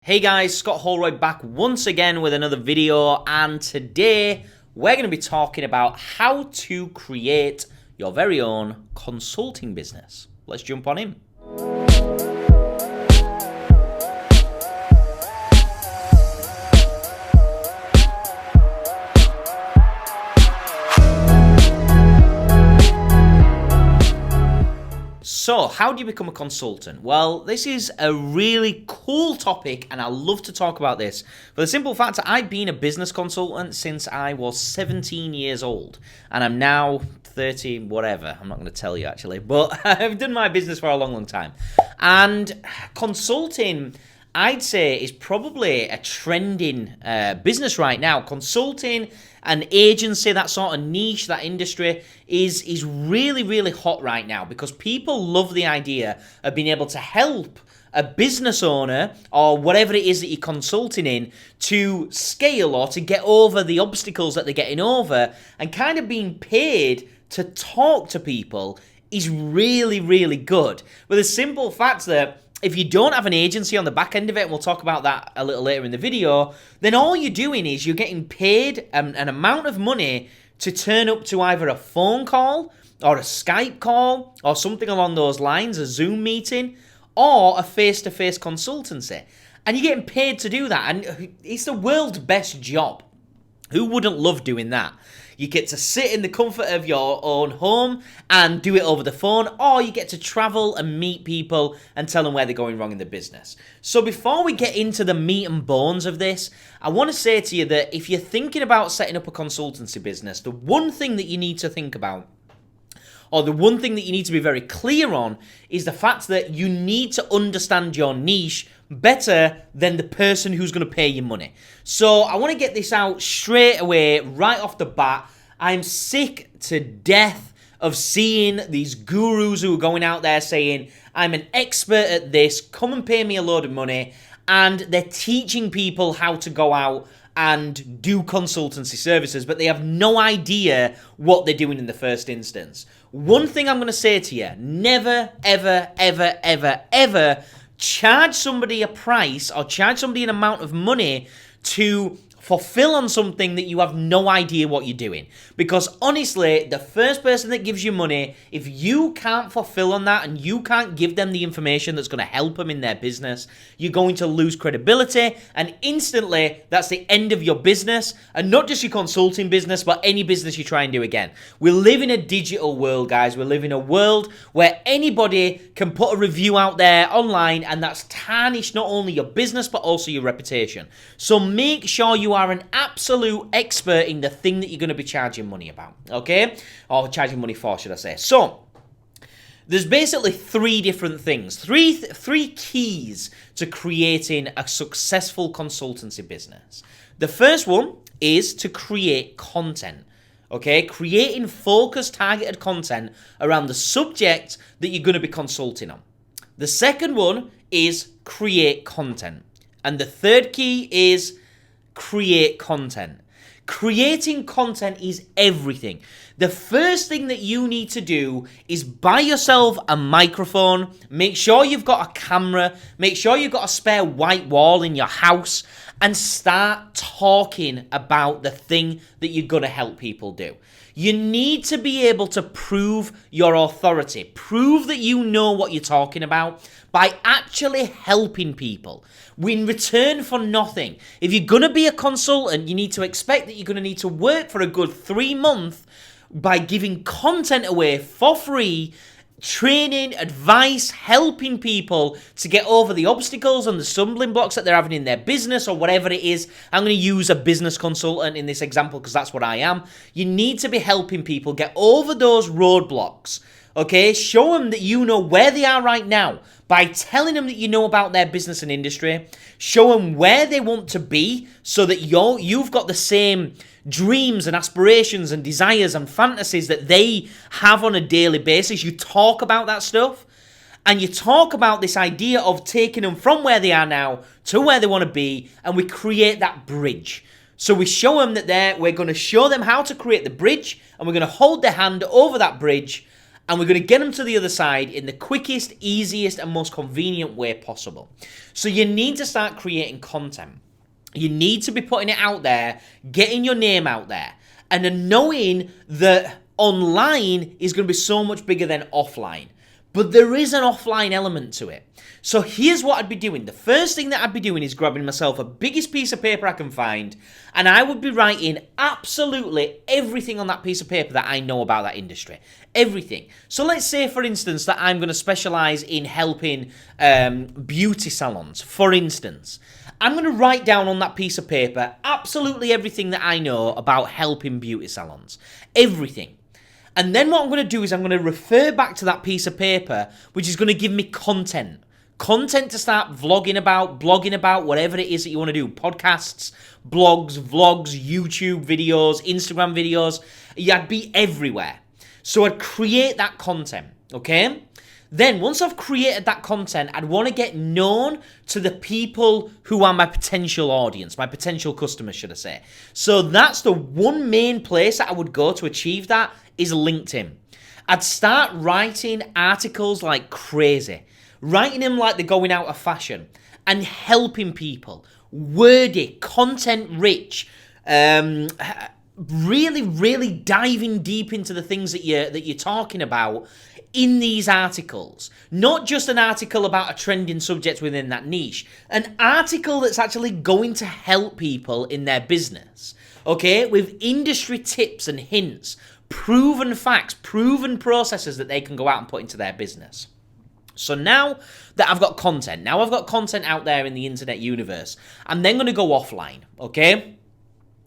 Hey guys, Scott Holroyd back once again with another video, and today we're going to be talking about how to create your very own consulting business. Let's jump on in. So, how do you become a consultant? Well, this is a really cool topic and I love to talk about this for the simple fact that I've been a business consultant since I was 17 years old and I'm now 30 whatever, I'm not going to tell you actually, but I've done my business for a long time. And consulting, I'd say, is probably a trending business right now. Consulting, an agency, that sort of niche, that industry is really hot right now because people love the idea of being able to help a business owner or whatever it is that you're consulting in to scale or to get over the obstacles that they're getting over, and kind of being paid to talk to people is really good. With the simple fact that if you don't have an agency on the back end of it, and we'll talk about that a little later in the video, then all you're doing is you're getting paid an amount of money to turn up to either a phone call or a Skype call or something along those lines, a Zoom meeting, or a face-to-face consultancy. And you're getting paid to do that, and it's the world's best job. Who wouldn't love doing that? You get to sit in the comfort of your own home and do it over the phone, or you get to travel and meet people and tell them where they're going wrong in the business. So before we get into the meat and bones of this, I want to say to you that if you're thinking about setting up a consultancy business, the one thing that you need to think about, or the one thing that you need to be very clear on, is the fact that you need to understand your niche better than the person who's going to pay you money. So I want to get this out straight away, right off the bat. I'm sick to death of seeing these gurus who are going out there saying, I'm an expert at this, come and pay me a load of money, and they're teaching people how to go out and do consultancy services, but they have no idea what they're doing in the first instance. One thing I'm going to say to you, never, ever charge somebody a price or charge somebody an amount of money to fulfill on something that you have no idea what you're doing. Because honestly, the first person that gives you money, if you can't fulfill on that and you can't give them the information that's going to help them in their business, you're going to lose credibility, and instantly that's the end of your business, and not just your consulting business, but any business you try and do again. We live in a digital world, guys. We live in a world where anybody can put a review out there online, and that's tarnished not only your business but also your reputation. So make sure you are an absolute expert in the thing that you're going to be charging money about, okay? Or charging money for, should I say. So there's basically three different things, three keys to creating a successful consultancy business. The first one is to create content, okay? Creating focused, targeted content around the subject that you're going to be consulting on. The second one is create content. And the third key is create content. Creating content is everything. The first thing that you need to do is buy yourself a microphone, make sure you've got a camera, make sure you've got a spare white wall in your house, and start talking about the thing that you're going to help people do. You need to be able to prove your authority, prove that you know what you're talking about by actually helping people in return for nothing. If you're going to be a consultant, you need to expect that you're going to need to work for a good 3 months by giving content away for free, training, advice, helping people to get over the obstacles and the stumbling blocks that they're having in their business or whatever it is. I'm going to use a business consultant in this example because that's what I am. You need to be helping people get over those roadblocks, okay? Show them that you know where they are right now by telling them that you know about their business and industry. Show them where they want to be so that you've got the same dreams and aspirations and desires and fantasies that they have on a daily basis. You talk about that stuff, and you talk about this idea of taking them from where they are now to where they want to be, and we create that bridge. So we show them that we're going to show them how to create the bridge, and we're going to hold their hand over that bridge, And we're going to get them to the other side in the quickest, easiest, and most convenient way possible. So you need to start creating content. You need to be putting it out there, getting your name out there, and then knowing that online is going to be so much bigger than offline. But there is an offline element to it. So here's what I'd be doing. The first thing that I'd be doing is grabbing myself a biggest piece of paper I can find, and I would be writing absolutely everything on that piece of paper that I know about that industry. Everything. So let's say, for instance, that I'm going to specialize in helping beauty salons, for instance. I'm going to write down on that piece of paper absolutely everything that I know about helping beauty salons. Everything. And then what I'm going to do is I'm going to refer back to that piece of paper, which is going to give me content. Content to start vlogging about, blogging about, whatever it is that you want to do. Podcasts, blogs, vlogs, YouTube videos, Instagram videos. I'd be everywhere. So I'd create that content, okay? Then once I've created that content, I'd want to get known to the people who are my potential audience, my potential customers, should I say. So that's the one main place that I would go to achieve that is LinkedIn. I'd start writing articles like crazy, writing them like they're going out of fashion, and helping people, wordy, content-rich, really diving deep into the things that you're talking about in these articles. Not just an article about a trending subject within that niche, an article that's actually going to help people in their business, okay, with industry tips and hints, proven facts, proven processes that they can go out and put into their business. So now that I've got content, out there in the internet universe, I'm then going to go offline, okay?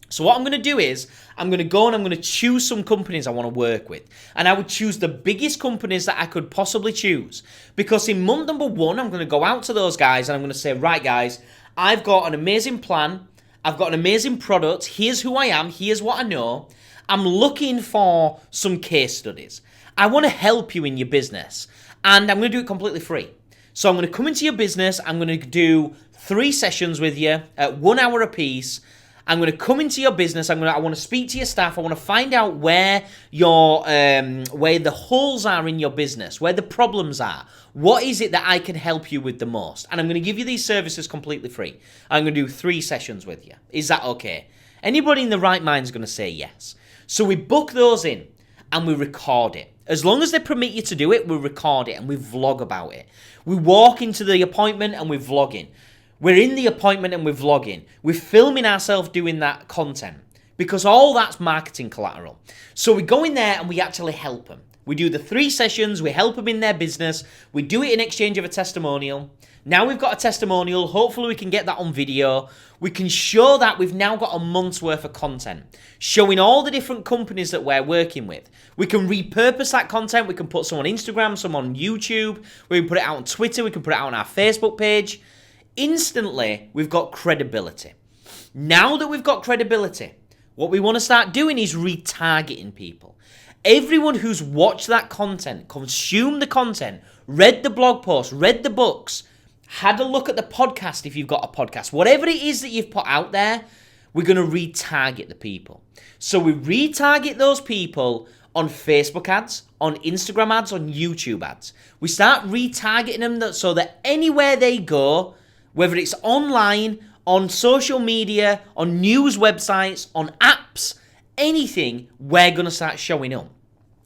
So what I'm going to do is I'm going to go and I'm going to choose some companies I want to work with. And I would choose the biggest companies that I could possibly choose. Because in month number 1, I'm going to go out to those guys and I'm going to say, right guys, I've got an amazing plan. I've got an amazing product. Here's who I am. Here's what I know. I'm looking for some case studies. I want to help you in your business. And I'm going to do it completely free. So I'm going to come into your business. I'm going to do 3 sessions with you at 1 hour apiece. I'm going to come into your business. I want to speak to your staff. I want to find out where where the holes are in your business, where the problems are. What is it that I can help you with the most? And I'm going to give you these services completely free. I'm going to do 3 sessions with you. Is that okay? Anybody in the right mind is going to say yes. So we book those in and we record it. As long as they permit you to do it, we record it and we vlog about it. We walk into the appointment and we're vlogging. We're in the appointment and we're vlogging. We're filming ourselves doing that content because all that's marketing collateral. So we go in there and we actually help them. We do the 3 sessions, we help them in their business, we do it in exchange of a testimonial. Now we've got a testimonial, hopefully we can get that on video. We can show that we've now got a month's worth of content, showing all the different companies that we're working with. We can repurpose that content, we can put some on Instagram, some on YouTube, we can put it out on Twitter, we can put it out on our Facebook page. Instantly, we've got credibility. Now that we've got credibility, what we want to start doing is retargeting people. Everyone who's watched that content, consumed the content, read the blog post, read the books, had a look at the podcast if you've got a podcast, whatever it is that you've put out there, we're going to retarget the people. So we retarget those people on Facebook ads, on Instagram ads, on YouTube ads. We start retargeting them so that anywhere they go, whether it's online, on social media, on news websites, on apps, anything, we're going to start showing up.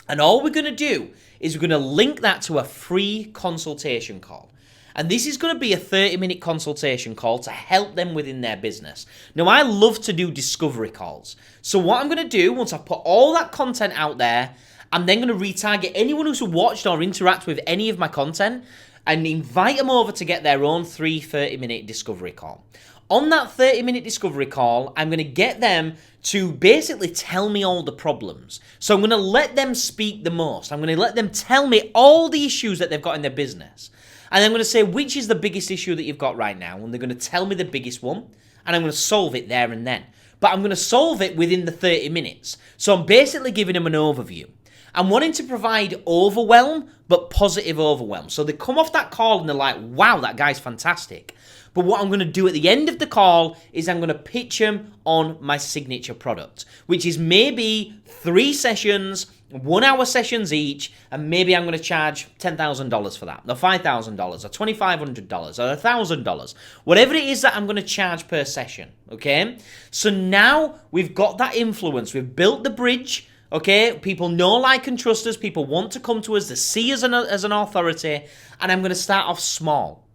And all we're going to do is we're going to link that to a free consultation call. And this is going to be a 30-minute consultation call to help them within their business. Now, I love to do discovery calls. So what I'm going to do, once I've put all that content out there, I'm then going to retarget anyone who's watched or interact with any of my content and invite them over to get their own 30-minute discovery call. On that 30-minute discovery call, I'm going to get them to basically tell me all the problems. So I'm going to let them speak the most. I'm going to let them tell me all the issues that they've got in their business. And I'm going to say, which is the biggest issue that you've got right now? And they're going to tell me the biggest one. And I'm going to solve it there and then. But I'm going to solve it within the 30 minutes. So I'm basically giving them an overview. I'm wanting to provide overwhelm, but positive overwhelm. So they come off that call and they're like, wow, that guy's fantastic. But what I'm going to do at the end of the call is I'm going to pitch them on my signature product, which is maybe 3 sessions 1-hour sessions each, and maybe I'm going to charge $10,000 for that, or $5,000, or $2,500, or $1,000, whatever it is that I'm going to charge per session, okay? So now we've got that influence, we've built the bridge, okay? People know, like, and trust us, people want to come to us, they see us as an authority, and I'm going to start off small.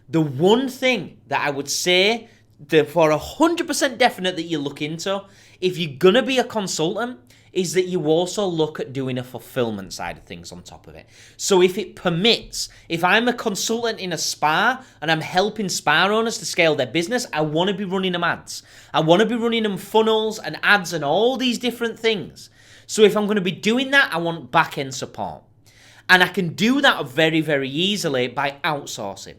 The one thing that I would say for 100% definite that you look into, if you're going to be a consultant, is that you also look at doing a fulfillment side of things on top of it. So if it permits, if I'm a consultant in a spa and I'm helping spa owners to scale their business, I want to be running them ads. I want to be running them funnels and ads and all these different things. So if I'm going to be doing that, I want back-end support. And I can do that very, very easily by outsourcing.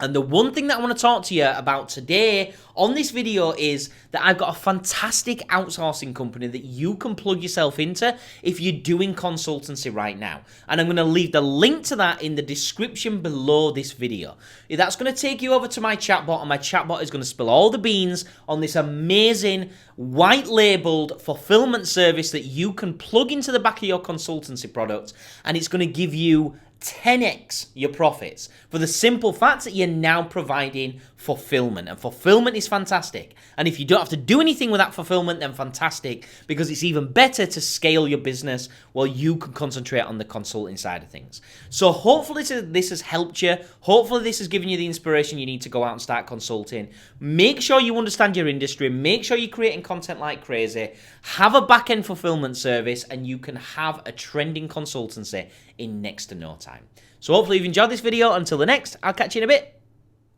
And the one thing that I want to talk to you about today on this video is that I've got a fantastic outsourcing company that you can plug yourself into if you're doing consultancy right now. And I'm going to leave the link to that in the description below this video. That's going to take you over to my chatbot, and my chatbot is going to spill all the beans on this amazing white labeled fulfillment service that you can plug into the back of your consultancy product, and it's going to give you 10x your profits for the simple fact that you're now providing fulfillment, and fulfillment is fantastic. And if you don't have to do anything with that fulfillment, then fantastic, because it's even better to scale your business while you can concentrate on the consulting side of things. So hopefully this has helped you. Hopefully this has given you the inspiration you need to go out and start consulting. Make sure you understand your industry. Make sure you're creating content like crazy. Have a back-end fulfillment service, and you can have a trending consultancy in next to no time. So hopefully you've enjoyed this video. Until the next, I'll catch you in a bit.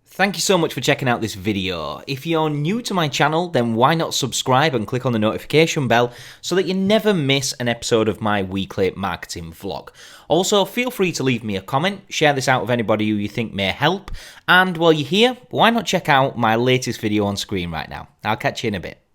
Thank you so much for checking out this video. If you're new to my channel, then why not subscribe and click on the notification bell so that you never miss an episode of my weekly marketing vlog. Also, feel free to leave me a comment, share this out with anybody who you think may help, and while you're here, why not check out my latest video on screen right now. I'll catch you in a bit.